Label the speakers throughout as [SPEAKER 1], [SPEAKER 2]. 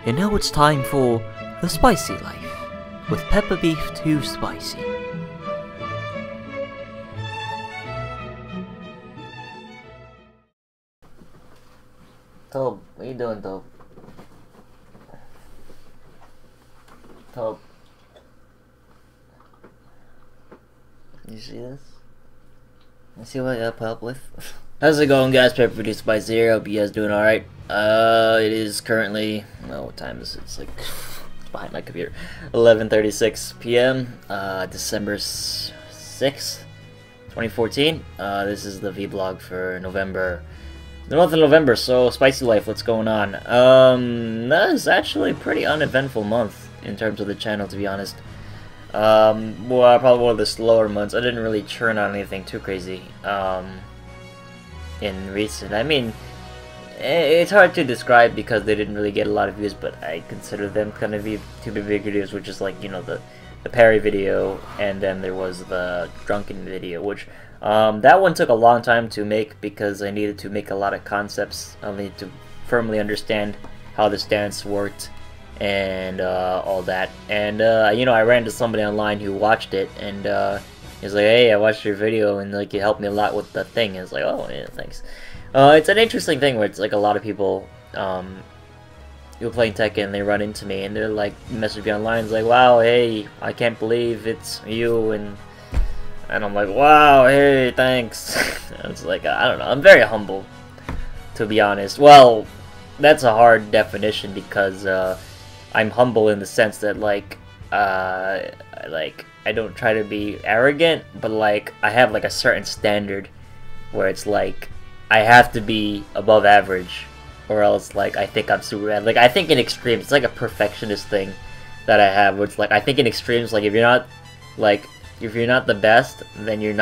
[SPEAKER 1] And now it's time for The Spicy Life, with pepper beef too spicy. Tob, what you doing, Tob? Tob. You see this? You see what I got put up with? How's it going, guys? Pepper beef too spicy here. Hope you guys doing alright. It is currently, well, what time is it? It's like, it's behind my computer. 11:36 p.m. December 6th, 2014. This is the vlog for November. The month of November, so Spicy Life, what's going on? That is actually a pretty uneventful month in terms of the channel, to be honest. Well, probably one of the slower months. I didn't really churn on anything too crazy, in recent. I mean, it's hard to describe because they didn't really get a lot of views, but I consider them kind of two big videos, which is like, you know, the parry video, and then there was the drunken video, which that one took a long time to make because I needed to make a lot of concepts. I needed to firmly understand how this dance worked and all that. And you know, I ran into somebody online who watched it, and he's like, "Hey, I watched your video, and like, you helped me a lot with the thing." And it's like, "Oh, yeah, thanks." It's an interesting thing where it's like a lot of people who are playing Tekken, they run into me and they're like, message me online, it's like, "Wow, hey, I can't believe it's you," and I'm like, "Wow, hey, thanks." It's like, I don't know, I'm very humble, to be honest. Well, that's a hard definition because I'm humble in the sense that like I don't try to be arrogant, but like I have like a certain standard where it's like I have to be above average, or else like I think I'm super bad. Like I think in extremes, it's like a perfectionist thing that I have, where it's like I think in extremes, like if you're not the best, then you're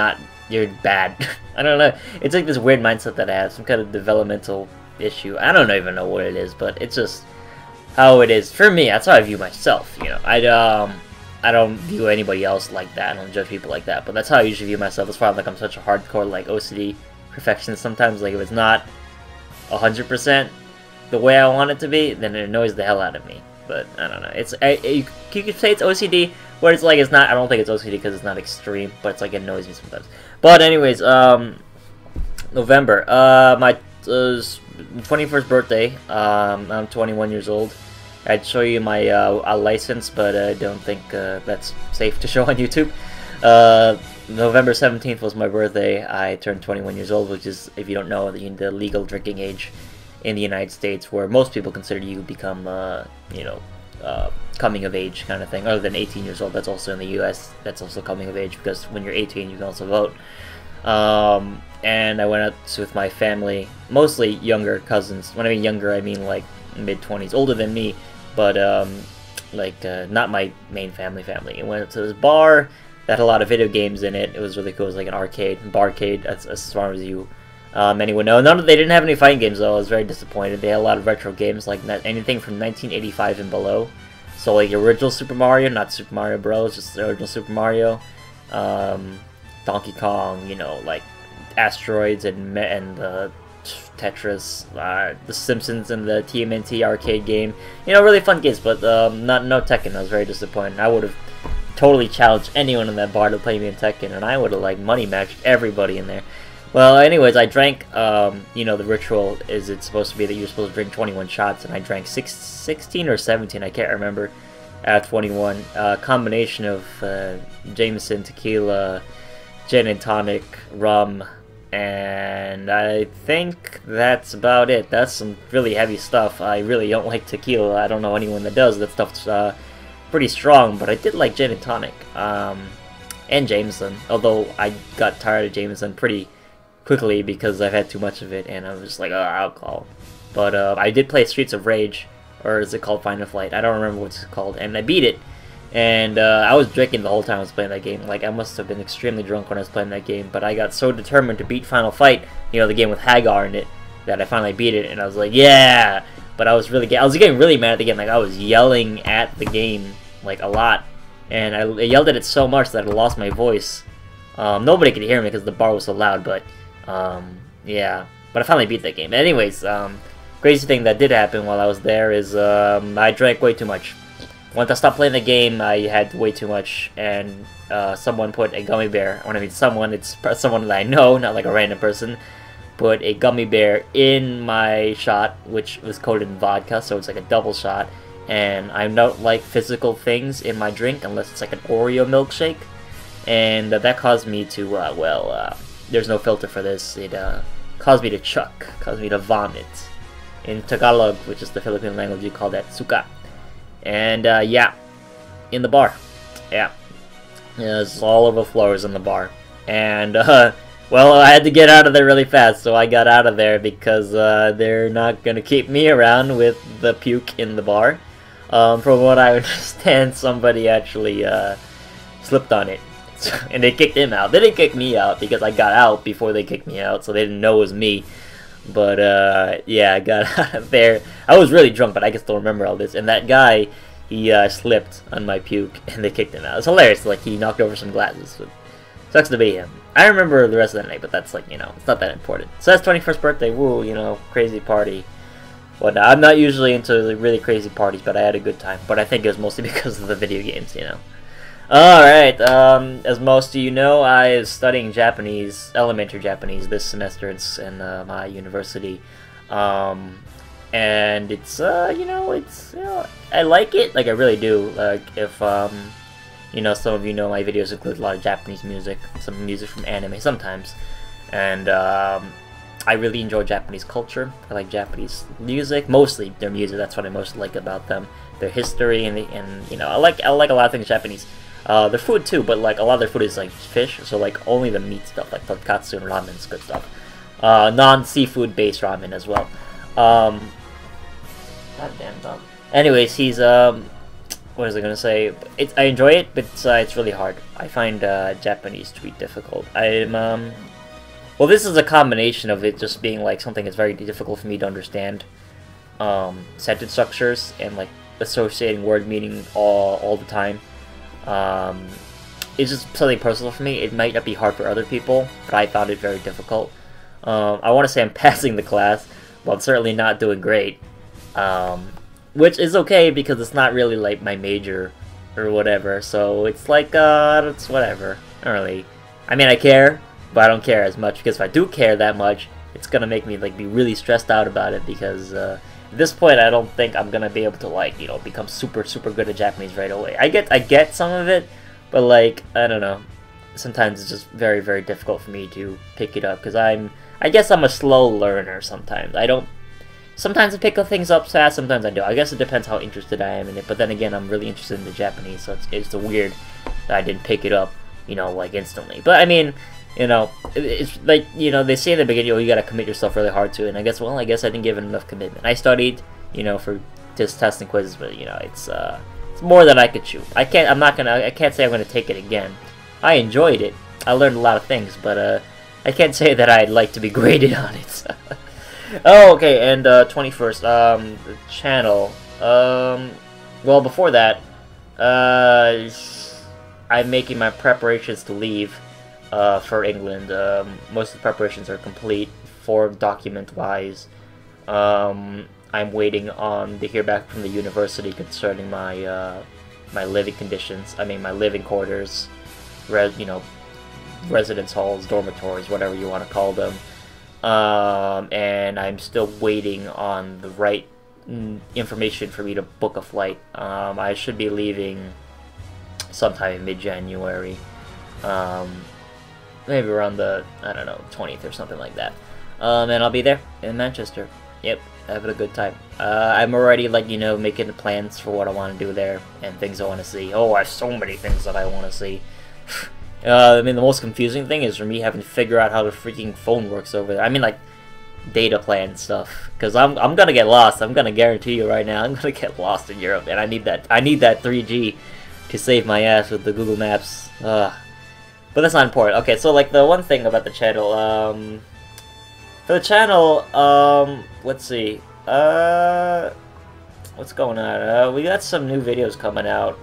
[SPEAKER 1] bad. I don't know. It's like this weird mindset that I have, some kind of developmental issue. I don't even know what it is, but it's just how it is for me. That's how I view myself. You know, I don't view anybody else like that. I don't judge people like that. But that's how I usually view myself. That's why like I'm such a hardcore like OCD perfectionist. Sometimes like if it's not 100% the way I want it to be, then it annoys the hell out of me. But I don't know. You could say it's OCD, where it's like it's not. I don't think it's OCD because it's not extreme, but it's like it annoys me sometimes. But anyways, November. My 21st birthday. I'm 21 years old. I'd show you my license, but I don't think that's safe to show on YouTube. November 17th was my birthday. I turned 21 years old, which is, if you don't know, the legal drinking age in the United States, where most people consider you become, you know, coming of age kind of thing. Other than 18 years old, that's also in the U.S. That's also coming of age, because when you're 18, you can also vote. And I went out with my family, mostly younger cousins. When I mean younger, I mean like mid-20s, older than me, but not my main family. I went to this bar that had a lot of video games in it. It was really cool. It was like an barcade, as far as you anyone know. They didn't have any fighting games though. I was very disappointed. They had a lot of retro games, like anything from 1985 and below. So like the original Super Mario, not Super Mario Bros, just the original Super Mario, Donkey Kong, you know, like Asteroids and Tetris, The Simpsons, and the TMNT arcade game. You know, really fun games, but no Tekken. I was very disappointed. I would have totally challenged anyone in that bar to play me in Tekken, and I would have like money matched everybody in there. Well, anyways, I drank. You know, the ritual is it's supposed to be that you're supposed to drink 21 shots, and I drank 16 or 17. I can't remember. At 21, combination of Jameson, tequila, gin and tonic, rum, and I think that's about it. That's some really heavy stuff. I really don't like tequila. I don't know anyone that does. That stuff's pretty strong, but I did like gin and tonic, and Jameson, although I got tired of Jameson pretty quickly because I've had too much of it, and I was just like, oh, alcohol. But I did play Streets of Rage, or is it called Final Flight? I don't remember what it's called, and I beat it. And I was drinking the whole time I was playing that game. Like, I must have been extremely drunk when I was playing that game, but I got so determined to beat Final Fight, you know, the game with Hagar in it, that I finally beat it, and I was like, yeah! But I was getting really mad at the game. Like, I was yelling at the game, like, a lot, and I yelled at it so much that I lost my voice. Nobody could hear me because the bar was so loud, but, yeah. But I finally beat that game. Anyways, crazy thing that did happen while I was there is I drank way too much. Once I stopped playing the game, I had way too much, and someone put a gummy bear. When I mean someone, it's someone that I know, not like a random person. Put a gummy bear in my shot, which was coated in vodka, so it's like a double shot. And I don't like physical things in my drink unless it's like an Oreo milkshake. And that caused me to, there's no filter for this. It caused me to chuck, caused me to vomit. In Tagalog, which is the Philippine language, you call that suka. And yeah, in the bar. Yeah. It's all over the floors in the bar. And, well, I had to get out of there really fast, so I got out of there because they're not going to keep me around with the puke in the bar. From what I understand, somebody actually slipped on it, and they kicked him out. They didn't kick me out because I got out before they kicked me out, so they didn't know it was me. But yeah, I got out of there. I was really drunk, but I can still remember all this. And that guy, he slipped on my puke, and they kicked him out. It's hilarious. Like, he knocked over some glasses. But sucks to be him. I remember the rest of the night, but that's like, you know, it's not that important. So that's 21st birthday. Woo, you know, crazy party. Well, I'm not usually into really crazy parties, but I had a good time. But I think it was mostly because of the video games, you know. Alright, as most of you know, I was studying Japanese, elementary Japanese, this semester in my university. And it's, you know, I like it. Like, I really do. Like, if, you know, some of you know my videos include a lot of Japanese music, some music from anime sometimes, and I really enjoy Japanese culture. I like Japanese music, mostly their music. That's what I most like about them. Their history and you know, I like a lot of things Japanese. Their food too, but like a lot of their food is like fish, so like only the meat stuff, like tonkatsu and ramen is good stuff. Non-seafood based ramen as well. Goddamn dumb. Anyways, he's what was I gonna say? I enjoy it, but it's really hard. I find Japanese to be difficult. Well, this is a combination of it just being like something that's very difficult for me to understand. Sentence structures and like associating word meaning all the time. It's just something personal for me. It might not be hard for other people, but I found it very difficult. I want to say I'm passing the class, but I'm certainly not doing great. Which is okay because it's not really like my major or whatever. So it's like it's whatever. I don't really. I mean, I care, but I don't care as much because if I do care that much, it's gonna make me like be really stressed out about it because at this point I don't think I'm gonna be able to like, you know, become super good at Japanese right away. I get some of it, but like I don't know. Sometimes it's just very difficult for me to pick it up because I guess I'm a slow learner sometimes. Sometimes I pick up things up fast, sometimes I do. I guess it depends how interested I am in it, but then again, I'm really interested in the Japanese, so it's weird that I didn't pick it up, you know, like instantly. But I mean, you know, it's like, you know, they say in the beginning, oh, you gotta commit yourself really hard to it, and I guess I didn't give it enough commitment. I studied, you know, for just tests and quizzes, but, you know, it's more than I could chew. I can't say I'm gonna take it again. I enjoyed it. I learned a lot of things, but, I can't say that I'd like to be graded on it. Oh, okay, and 21st, the channel. Well, before that, I'm making my preparations to leave for England. Most of the preparations are complete, for document-wise. I'm waiting to hear back from the university concerning my my living conditions. I mean, my living quarters, you know, residence halls, dormitories, whatever you want to call them. And I'm still waiting on the right information for me to book a flight. I should be leaving sometime in mid-January. Maybe around the, I don't know, 20th or something like that. And I'll be there in Manchester. Yep, having a good time. I'm already, like, you know, making plans for what I want to do there and things I want to see. Oh, I have so many things that I want to see. I mean, the most confusing thing is for me having to figure out how the freaking phone works over there. I mean, like, data plan stuff. Because I'm gonna get lost. I'm gonna guarantee you right now, I'm gonna get lost in Europe, and I need that 3G to save my ass with the Google Maps. But that's not important. Okay, so, like, the one thing about the channel, for the channel, let's see, what's going on? We got some new videos coming out.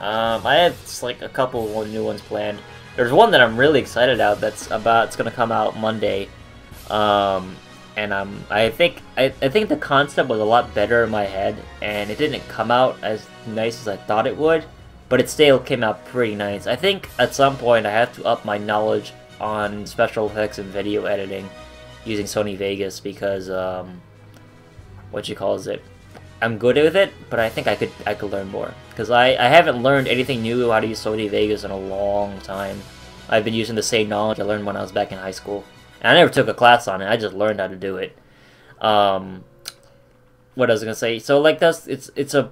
[SPEAKER 1] I have like a couple of new ones planned. There's one that I'm really excited about. It's gonna come out Monday. and I think the concept was a lot better in my head, and it didn't come out as nice as I thought it would, but it still came out pretty nice. I think at some point I have to up my knowledge on special effects and video editing using Sony Vegas because what you calls it, I'm good with it, but I think I could learn more because I haven't learned anything new how to use Sony Vegas in a long time. I've been using the same knowledge I learned when I was back in high school. And I never took a class on it, I just learned how to do it. What I was gonna say, so like it's a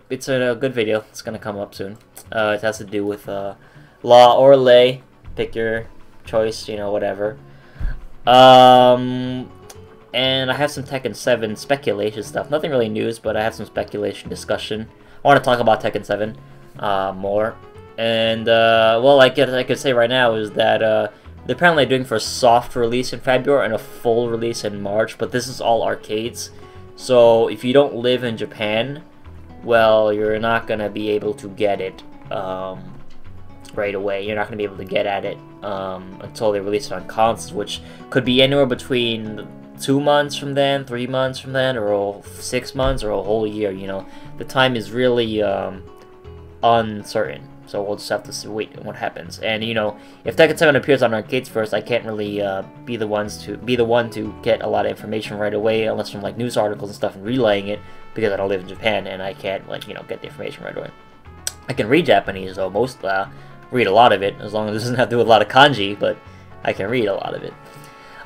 [SPEAKER 1] good video. It's gonna come up soon. It has to do with law or lay, pick your choice, you know, whatever. And I have some Tekken 7 speculation stuff. Nothing really news, but I have some speculation discussion. I want to talk about Tekken 7 more. And well, I could say right now is that they're apparently doing for a soft release in February and a full release in March, but this is all arcades. So if you don't live in Japan, well, you're not gonna be able to get it right away. You're not gonna be able to get at it until they release it on consoles, which could be anywhere between 2 months from then, 3 months from then, or 6 months, or a whole year. You know, the time is really uncertain. So we'll just have to see, wait what happens. And you know, if Tekken 7 appears on arcades first, I can't really be the one to get a lot of information right away, unless from like news articles and stuff and relaying it, because I don't live in Japan and I can't, like, you know, get the information right away. I can read Japanese, though read a lot of it, as long as it doesn't have to do with a lot of kanji, but I can read a lot of it.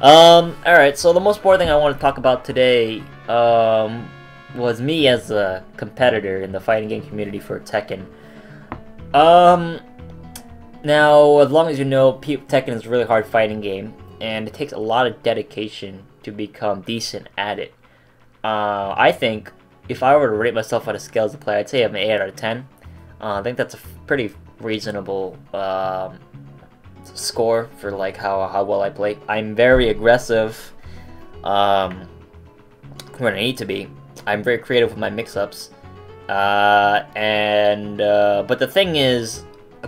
[SPEAKER 1] Alright, so the most important thing I want to talk about today was me as a competitor in the fighting game community for Tekken. Now, as long as you know, Tekken is a really hard fighting game, and it takes a lot of dedication to become decent at it. I think, if I were to rate myself on a scale as a player, I'd say I'm an 8 out of 10. I think that's a pretty reasonable, score for, like, how well I play. I'm very aggressive, when I need to be. I'm very creative with my mix-ups. But the thing is,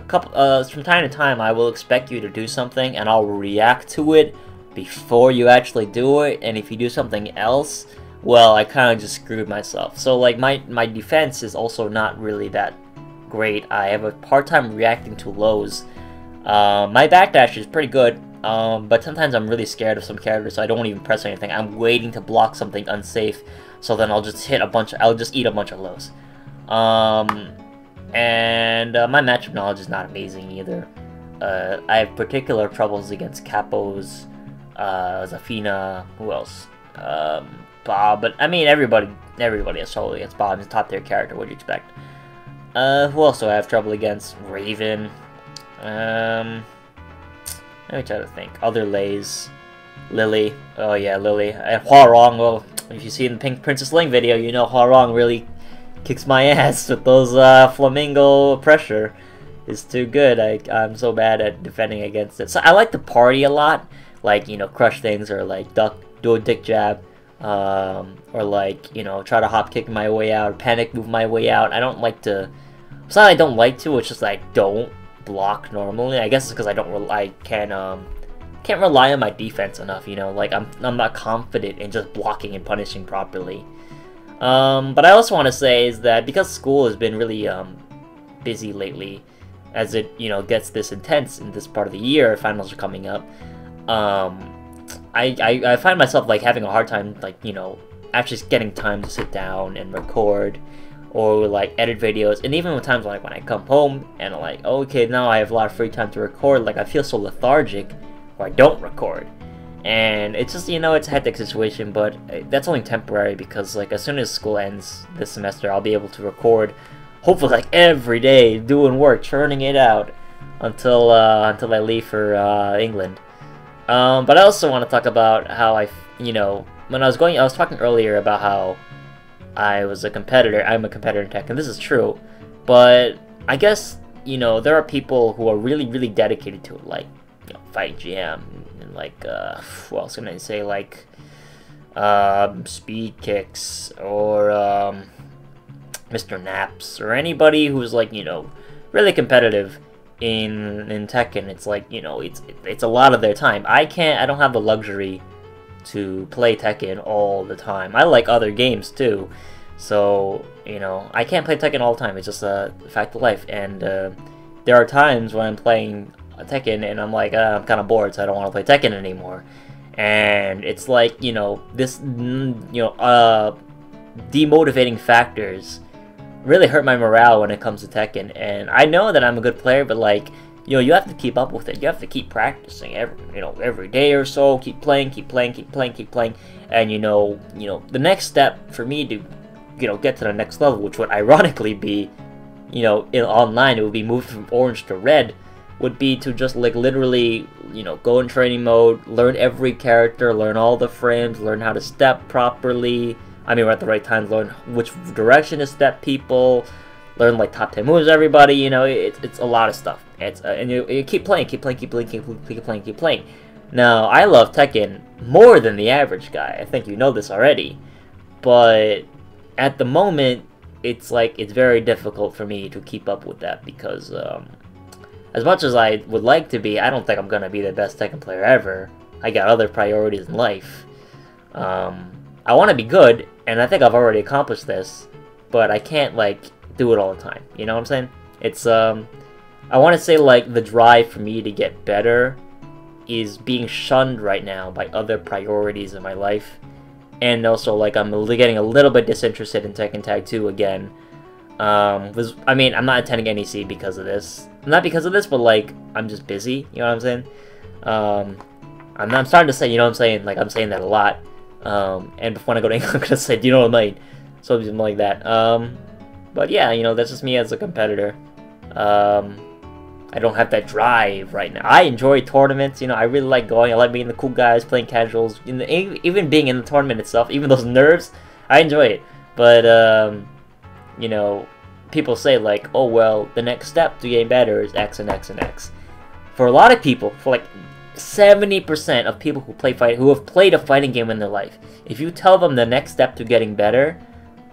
[SPEAKER 1] from time to time, I will expect you to do something, and I'll react to it before you actually do it. And if you do something else, well, I kind of just screwed myself. So, like, my defense is also not really that great. I have a hard time reacting to lows. My backdash is pretty good, but sometimes I'm really scared of some characters, so I don't even press anything. I'm waiting to block something unsafe, so then I'll just eat a bunch of lows. My matchup knowledge is not amazing either. I have particular troubles against Capos, Zafina, who else? Bob, but I mean everybody has trouble against Bob. He's a top tier character, what do you expect? Who else do I have trouble against? Raven. Let me try to think. Other Lays. Lily. Oh yeah, Lily. And Huarong. Well, if you see in the Pink Princess Ling video, you know Huarong really kicks my ass with those flamingo pressure. Is too good. I'm so bad at defending against it. So I like to party a lot, like, you know, crush things, or like do a dick jab, or like, you know, try to hop kick my way out, or panic move my way out. I don't like to. It's not I don't like to. It's just I don't block normally. I guess it's because I can't rely on my defense enough. You know, like I'm not confident in just blocking and punishing properly. But I also want to say is that because school has been really busy lately, as it, you know, gets this intense in this part of the year, finals are coming up, I find myself, like, having a hard time, like, you know, actually getting time to sit down and record, or, like, edit videos. And even with times, like, when I come home and I'm like, okay, now I have a lot of free time to record, like, I feel so lethargic, or I don't record. And it's just, you know, it's a hectic situation, but that's only temporary, because, like, as soon as school ends this semester, I'll be able to record, hopefully, like, every day, doing work, churning it out, until I leave for England. But I also want to talk about how you know, when I was talking earlier about how I was a competitor. I'm a competitor in Tekken, and this is true. But I guess, you know, there are people who are really, really dedicated to it, like, you know, Fight GM, and like, what else can I say, like, Speed Kicks, or Mr. Naps, or anybody who's, like, you know, really competitive in Tekken. It's like, you know, it's a lot of their time. I don't have the luxury to play Tekken all the time. I like other games too, so you know I can't play Tekken all the time. It's just a fact of life, and there are times when I'm playing Tekken and I'm like, I'm kind of bored, so I don't want to play Tekken anymore. And it's like, you know, this, demotivating factors really hurt my morale when it comes to Tekken. And I know that I'm a good player, but like, you know, you have to keep up with it. You have to keep practicing every day or so. Keep playing, and you know, the next step for me to, get to the next level, which would ironically be, in online, it would be moving from orange to red, would be to just like literally, go in training mode, learn every character, learn all the frames, learn how to step properly. I mean, we're at the right time, learn which direction to step people, learn like top 10 moves, everybody, it's a lot of stuff. It's and you keep playing. Now, I love Tekken more than the average guy. I think you know this already. But at the moment, it's like, it's very difficult for me to keep up with that because, as much as I would like to be, I don't think I'm going to be the best Tekken player ever. I got other priorities in life. I want to be good, and I think I've already accomplished this, but I can't, like, do it all the time. You know what I'm saying? It's, I want to say, like, the drive for me to get better is being shunned right now by other priorities in my life. And also, like, I'm getting a little bit disinterested in Tekken Tag 2 again. I mean, I'm not attending NEC because of this. Not because of this, but, like, I'm just busy, you know what I'm saying? I'm starting to say, you know what I'm saying? Like, I'm saying that a lot. And before I go to English, I'm gonna say, do you know what I mean? Something like that. But yeah, that's just me as a competitor. I don't have that drive right now. I enjoy tournaments, I really like going. I like being the cool guys, playing casuals. Even being in the tournament itself, even those nerves, I enjoy it. But, people say like, oh well, the next step to getting better is X and X and X. For a lot of people, for like 70% of people who have played a fighting game in their life, if you tell them the next step to getting better,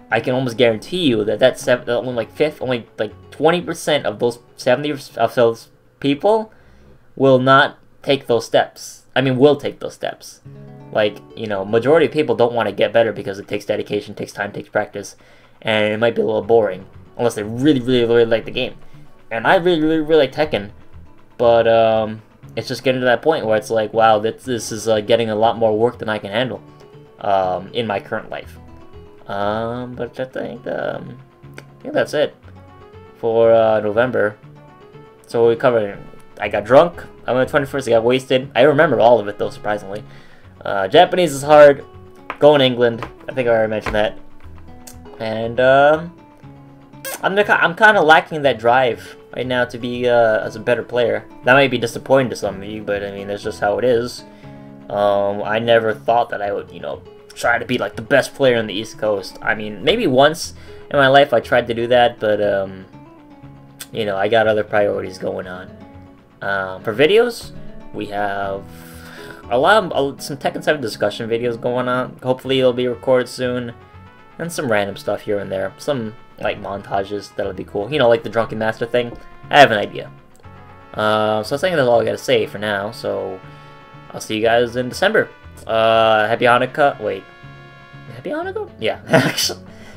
[SPEAKER 1] I can almost guarantee you that only like 20% of those 70 of those people will not take those steps. I mean, will take those steps. Like, majority of people don't want to get better because it takes dedication, takes time, takes practice, and it might be a little boring unless they really, really, really like the game. And I really, really, really like Tekken, but it's just getting to that point where it's like, wow, this is getting a lot more work than I can handle in my current life. But I think that's it for November. So we covered. I got drunk. I went 21st. I got wasted. I remember all of it though, surprisingly. Japanese is hard. Going to England. I think I already mentioned that. And I'm kind of lacking that drive right now to be as a better player. That might be disappointing to some of you, but I mean that's just how it is. I never thought that I would, try to be like the best player on the East Coast. I mean, maybe once in my life I tried to do that, but I got other priorities going on. For videos, we have some Tekken 7 discussion videos going on. Hopefully it'll be recorded soon, and some random stuff here and there. Some like montages that'll be cool. Like the Drunken Master thing. I have an idea. So I think that's all I gotta say for now. So I'll see you guys in December. Happy Hanukkah. Wait. Happy Hanukkah? Yeah.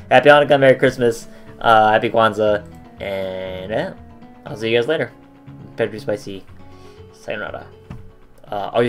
[SPEAKER 1] Happy Hanukkah, Merry Christmas, Happy Kwanzaa, and I'll see you guys later. Pedro Spicy. Sayonara.